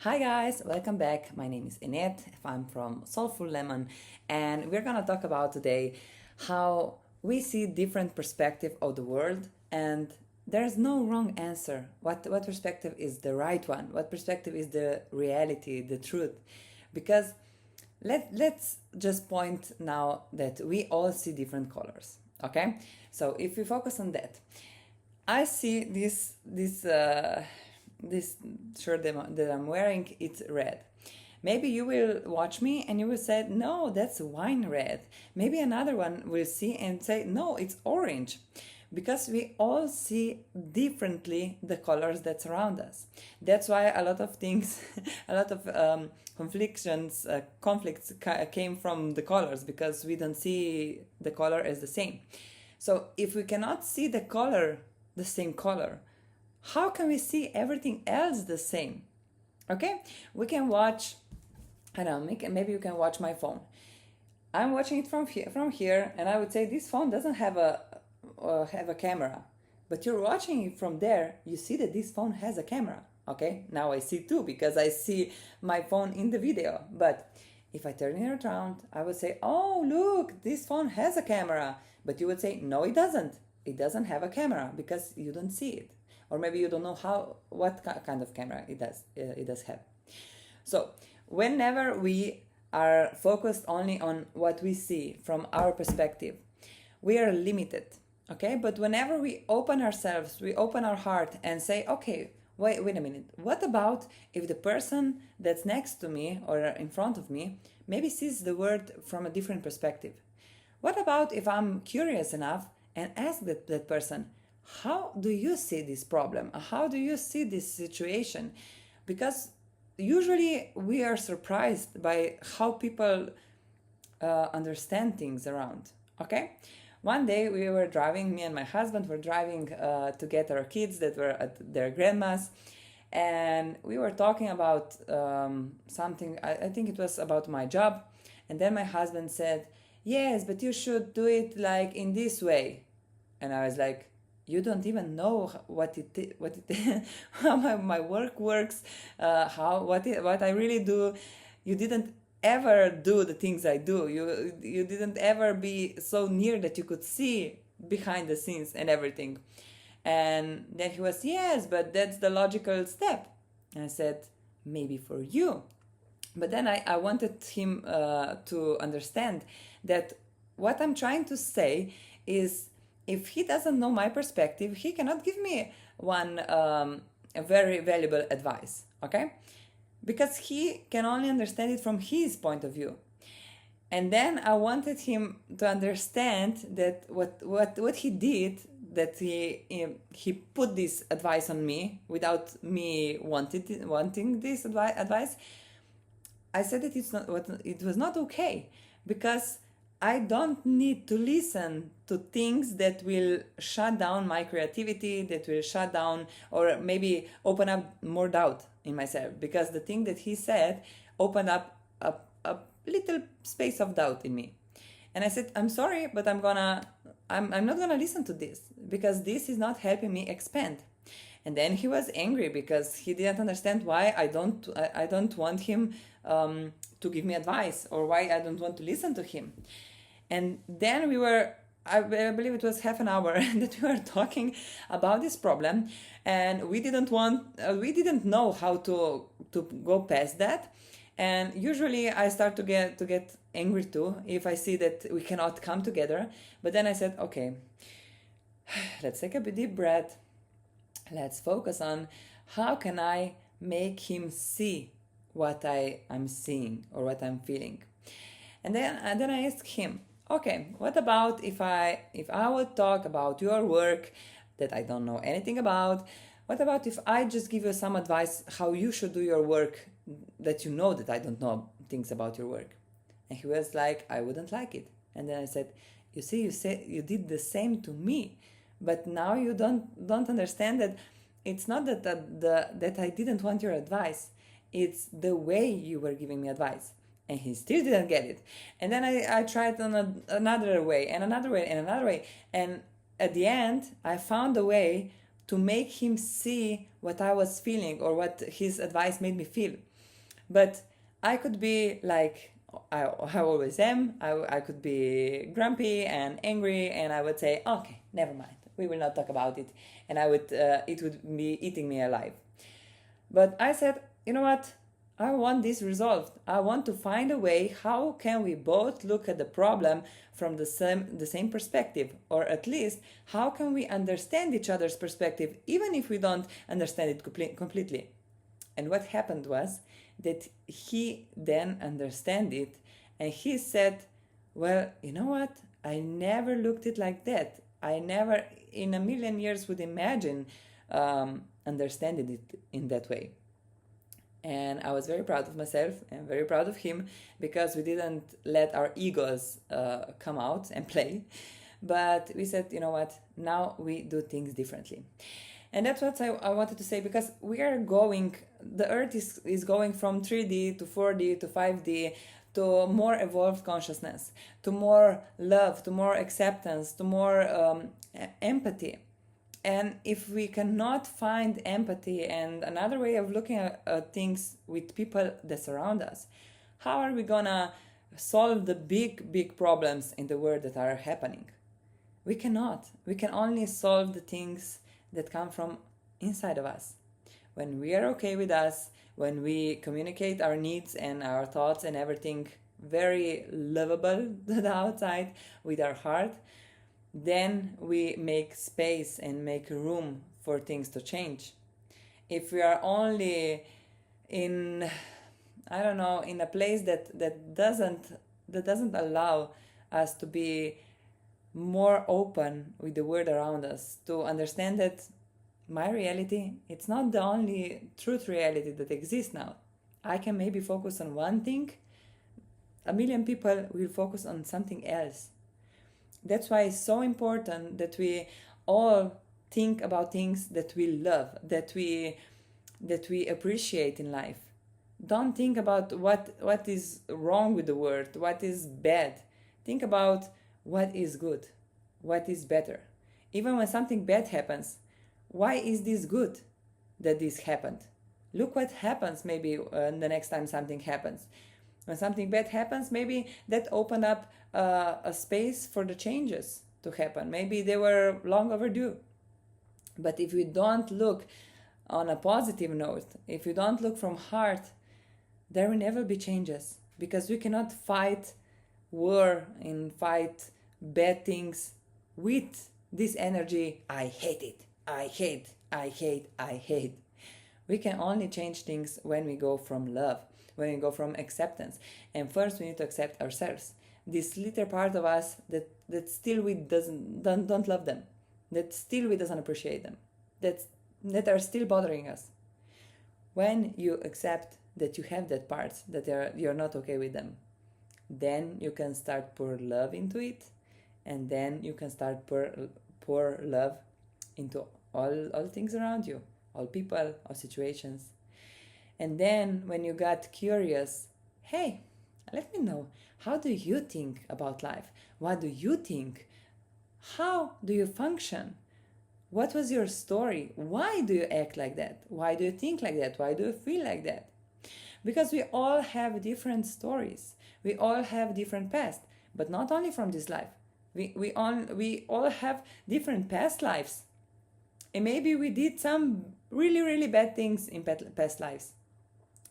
Hi guys, welcome back. My name is Inet. I'm from Soulful Lemon, and we're gonna talk about today how we see different perspective of the world, and there's no wrong answer. What perspective is the right one? What perspective is the reality, the truth? Because let's just point now that we all see different colors. Okay, so if we focus on that, I see this shirt that I'm wearing, it's red. Maybe you will watch me and you will say, no, that's wine red. Maybe another one will see and say, no, it's orange. Because we all see differently the colors that surround us. That's why a lot of things, a lot of conflicts came from the colors, because we don't see the color as the same. So if we cannot see the same color, how can we see everything else the same? Okay, we can watch, I don't know, maybe you can watch my phone. I'm watching it from here, and I would say this phone doesn't have a camera, but you're watching it from there. You see that this phone has a camera. Okay, now I see too, because I see my phone in the video. But if I turn it around, I would say, oh look, this phone has a camera. But you would say, no, it doesn't. It doesn't have a camera because you don't see it, or maybe you don't know what kind of camera it does have. So whenever we are focused only on what we see from our perspective, we are limited. Okay, but whenever we open ourselves, we open our heart and say, okay, wait a minute, what about if the person that's next to me or in front of me maybe sees the world from a different perspective? What about if I'm curious enough and ask that person, how do you see this problem? How do you see this situation? Because usually we are surprised by how people understand things around. Okay, one day we were driving, me and my husband were driving to get our kids that were at their grandma's, and we were talking about something. I think it was about my job, and then my husband said, yes, but you should do it like in this way. And I was like, you don't even know how my work works, what I really do. You didn't ever do the things I do. You didn't ever be so near that you could see behind the scenes and everything. And then he was, yes, but that's the logical step. And I said, maybe for you. But then I wanted him to understand that what I'm trying to say is, if he doesn't know my perspective, he cannot give me one a very valuable advice, okay? Because he can only understand it from his point of view. And then I wanted him to understand that what he did, that he put this advice on me without me wanting this advice. I said that it was not okay, because I don't need to listen to things that will shut down my creativity, that will shut down or maybe open up more doubt in myself. Because the thing that he said opened up a little space of doubt in me. And I said, I'm sorry, but I'm not gonna listen to this, because this is not helping me expand. And then he was angry because he didn't understand why I don't want him to give me advice, or why I don't want to listen to him. And then I believe it was half an hour that we were talking about this problem, and we didn't know how to go past that. And usually I start to get angry too if I see that we cannot come together. But then I said, okay, let's take a deep breath. Let's focus on how can I make him see what I'm seeing or what I'm feeling. And then I asked him, okay, what about if I would talk about your work that I don't know anything about? What about if I just give you some advice how you should do your work, that you know that I don't know things about your work? And he was like, I wouldn't like it. And then I said, you see, you did the same to me, but now you don't understand that it's not that I didn't want your advice. It's the way you were giving me advice. And he still didn't get it. And then I tried on another way and another way and another way. And at the end, I found a way to make him see what I was feeling or what his advice made me feel. But I could be like I always am. I could be grumpy and angry, and I would say, okay, never mind. We will not talk about it, and it would be eating me alive. But I said, you know what? I want this resolved. I want to find a way how can we both look at the problem from the same perspective, or at least how can we understand each other's perspective even if we don't understand it completely. And what happened was that he then understand it, and he said, well, you know what? I never looked it like that. I never in a million years would imagine understanding it in that way. And I was very proud of myself and very proud of him, because we didn't let our egos come out and play, but we said, you know what, now we do things differently. And that's what I wanted to say, because the earth is going from 3D to 4D to 5D to more evolved consciousness, to more love, to more acceptance, to more empathy. And if we cannot find empathy and another way of looking at things with people that surround us, how are we gonna solve the big problems in the world that are happening? We cannot. We can only solve the things that come from inside of us. When we are okay with us, when we communicate our needs and our thoughts and everything very lovable to the outside with our heart, then we make space and make room for things to change. If we are only in, I don't know, in a place that doesn't allow us to be more open with the world around us, to understand that my reality, it's not the only truth reality that exists now. I can maybe focus on one thing, a million people will focus on something else. That's why it's so important that we all think about things that we love, that we appreciate in life. Don't think about what is wrong with the world, what is bad. Think about what is good, what is better. Even when something bad happens, why is this good that this happened? Look what happens maybe the next time something happens. When something bad happens, maybe that opened up a space for the changes to happen. Maybe they were long overdue. But if we don't look on a positive note, if we don't look from heart, there will never be changes, because we cannot fight war and fight bad things with this energy. I hate it. I hate. We can only change things when we go from love, when we go from acceptance. And first we need to accept ourselves, this little part of us that still we don't love them, that still we doesn't appreciate them, that are still bothering us. When you accept that you have that part, that you're not okay with them, then you can start pour love into it, and then you can start pour love into all things around you, all people, all situations. And then when you got curious, hey, let me know, how do you think about life? What do you think? How do you function? What was your story? Why do you act like that? Why do you think like that? Why do you feel like that? Because we all have different stories. We all have different past, but not only from this life. We all have different past lives. And maybe we did some really, really bad things in past lives.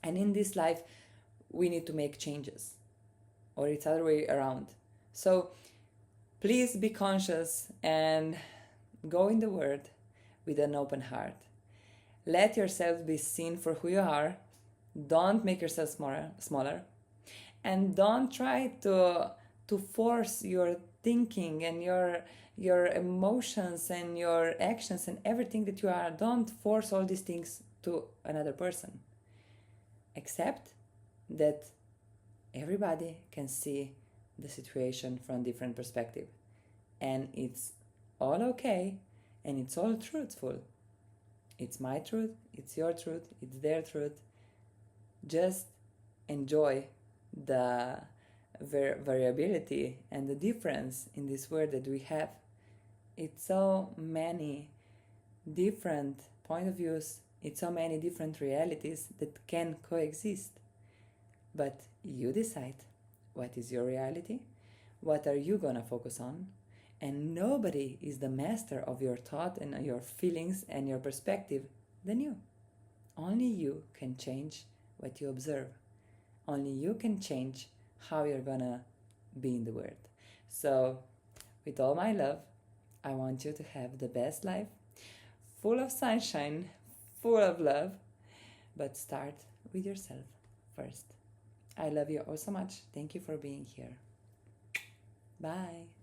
And in this life, we need to make changes. Or it's other way around. So please be conscious and go in the world with an open heart. Let yourself be seen for who you are. Don't make yourself smaller. And don't try to force your thinking and your emotions and your actions and everything that you are. Don't force all these things to another person. Accept that everybody can see the situation from a different perspective. And it's all okay, and it's all truthful. It's my truth, it's your truth, it's their truth. Just enjoy the variability and the difference in this world that we have. It's so many different point of views, it's so many different realities that can coexist. But you decide what is your reality, what are you gonna focus on, and nobody is the master of your thought and your feelings and your perspective than you. Only you can change what you observe. Only you can change how you're gonna be in the world. So, with all my love, I want you to have the best life, full of sunshine, full of love, but start with yourself first. I love you all so much. Thank you for being here. Bye.